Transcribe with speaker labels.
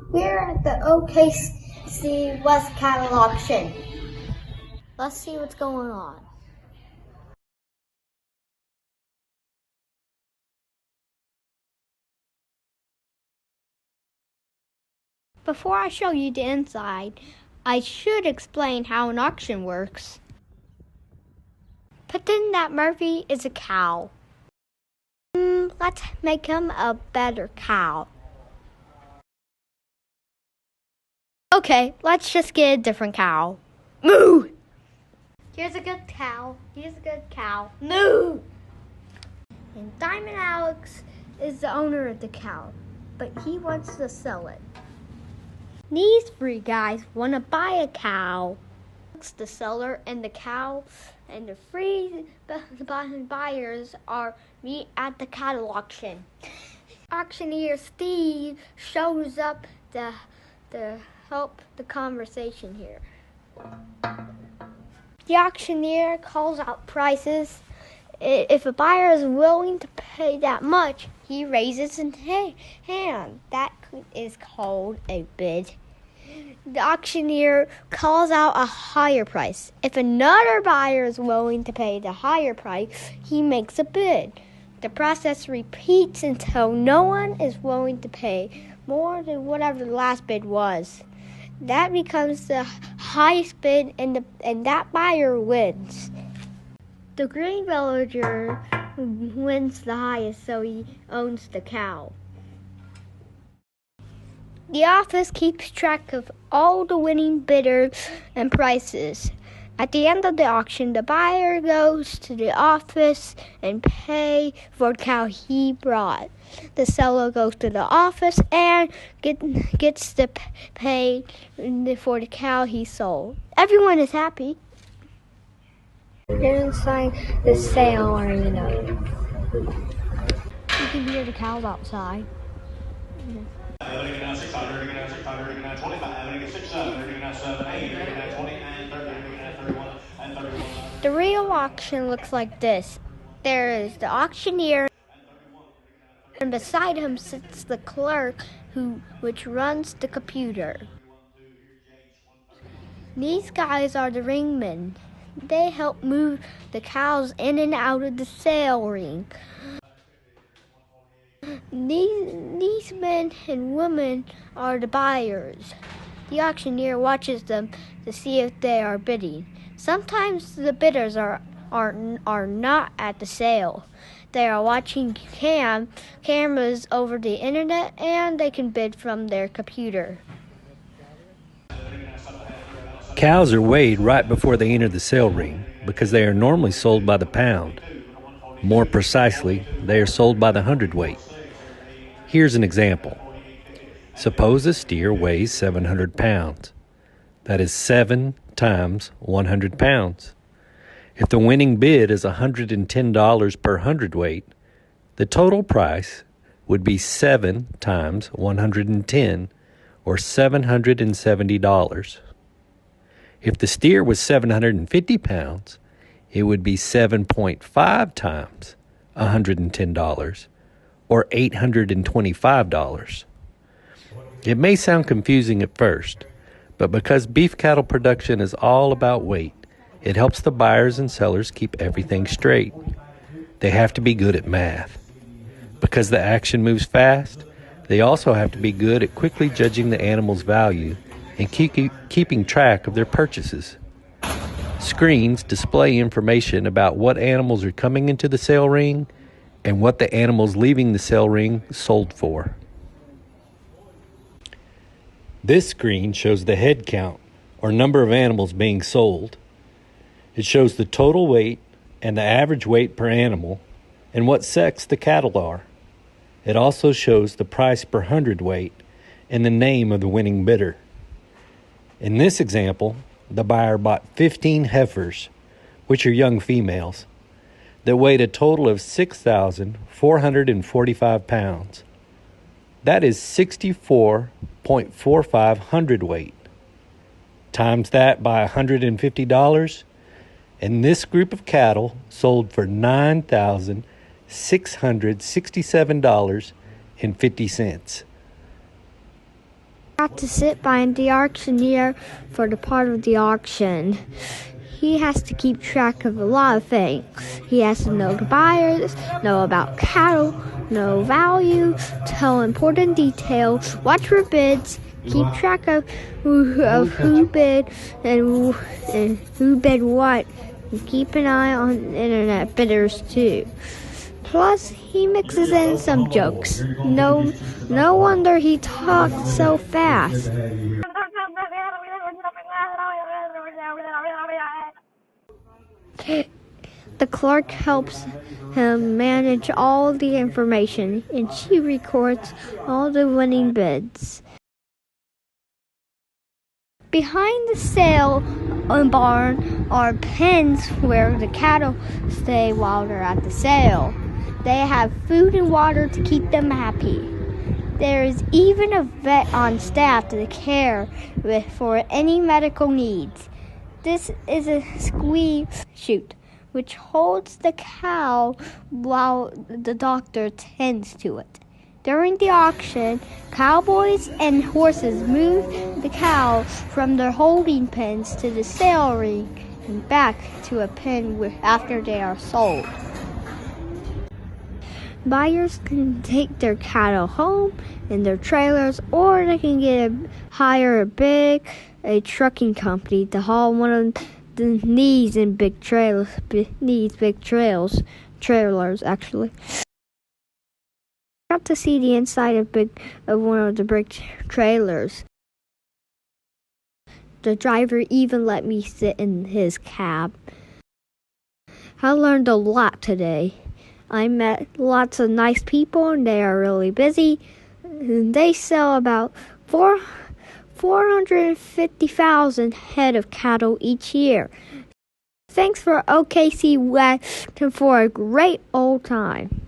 Speaker 1: We're at the OKC West Cattle Auction. Let's see what's going on. Before I show you the inside, I should explain how an auction works. Pretend that Murphy is a cow. Let's make him a better cow. Okay, let's just get a different cow. Moo! Here's a good cow. Here's a good cow. Moo! And Diamond Alex is the owner of the cow, but he wants to sell it. These three guys want to buy a cow. The seller and the cow and the three buyers are meet at the cattle auction. Auctioneer Steve shows up to help the conversation here. The auctioneer calls out prices. If a buyer is willing to pay that much, he raises his hand. That is called a bid. The auctioneer calls out a higher price. If another buyer is willing to pay the higher price, he makes a bid. The process repeats until no one is willing to pay more than whatever the last bid was. That becomes the highest bid, and that buyer wins. The green villager wins the highest, so he owns the cow. The office keeps track of all the winning bidders and prices. At the end of the auction, the buyer goes to the office and pays for the cow he brought. The seller goes to the office and gets to pay for the cow he sold. Everyone is happy. Inside the sale arena. You can hear the cows outside. The real auction looks like this. There is the auctioneer, and beside him sits the clerk which runs the computer. These guys are the ringmen. They help move the cows in and out of the sale ring. These men and women are the buyers. The auctioneer watches them to see if they are bidding. Sometimes the bidders are not at the sale. They are watching cameras over the internet, and they can bid from their computer.
Speaker 2: Cows are weighed right before they enter the sale ring because they are normally sold by the pound. More precisely, they are sold by the hundredweight. Here's an example. Suppose a steer weighs 700 pounds. That is 7 times 100 pounds. If the winning bid is $110 per hundredweight, the total price would be 7 times 110, or $770. If the steer was 750 pounds, it would be 7.5 times $110, or $825. It may sound confusing at first, but because beef cattle production is all about weight, it helps the buyers and sellers keep everything straight. They have to be good at math. Because the action moves fast, they also have to be good at quickly judging the animal's value and keeping track of their purchases. Screens display information about what animals are coming into the sale ring and what the animals leaving the sale ring sold for. This screen shows the head count, or number of animals being sold. It shows the total weight and the average weight per animal and what sex the cattle are. It also shows the price per hundredweight and the name of the winning bidder. In this example, the buyer bought 15 heifers, which are young females, that weighed a total of 6,445 pounds. That is 64.45 hundredweight. Times that by $150, and this group of cattle sold for $9,667.50.
Speaker 1: Got to sit behind the auctioneer for the part of the auction. He has to keep track of a lot of things. He has to know the buyers, know about cattle, know value, tell important details, watch for bids, keep track of who bid and who bid what, and keep an eye on internet bidders too. Plus, he mixes in some jokes. No wonder he talks so fast. The clerk helps him manage all the information, and she records all the winning bids. Behind the sale barn are pens where the cattle stay while they're at the sale. They have food and water to keep them happy. There is even a vet on staff to care for any medical needs. This is a squeeze chute, which holds the cow while the doctor tends to it. During the auction, cowboys and horses move the cows from their holding pens to the sale ring and back to a pen after they are sold. Buyers can take their cattle home in their trailers, or they can hire a trucking company to haul one of these in big trailers. Trailers actually. Got to see the inside of one of the big trailers. The driver even let me sit in his cab. I learned a lot today. I met lots of nice people, and they are really busy. They sell about 450,000 head of cattle each year. Thanks for OKC West for a great old time.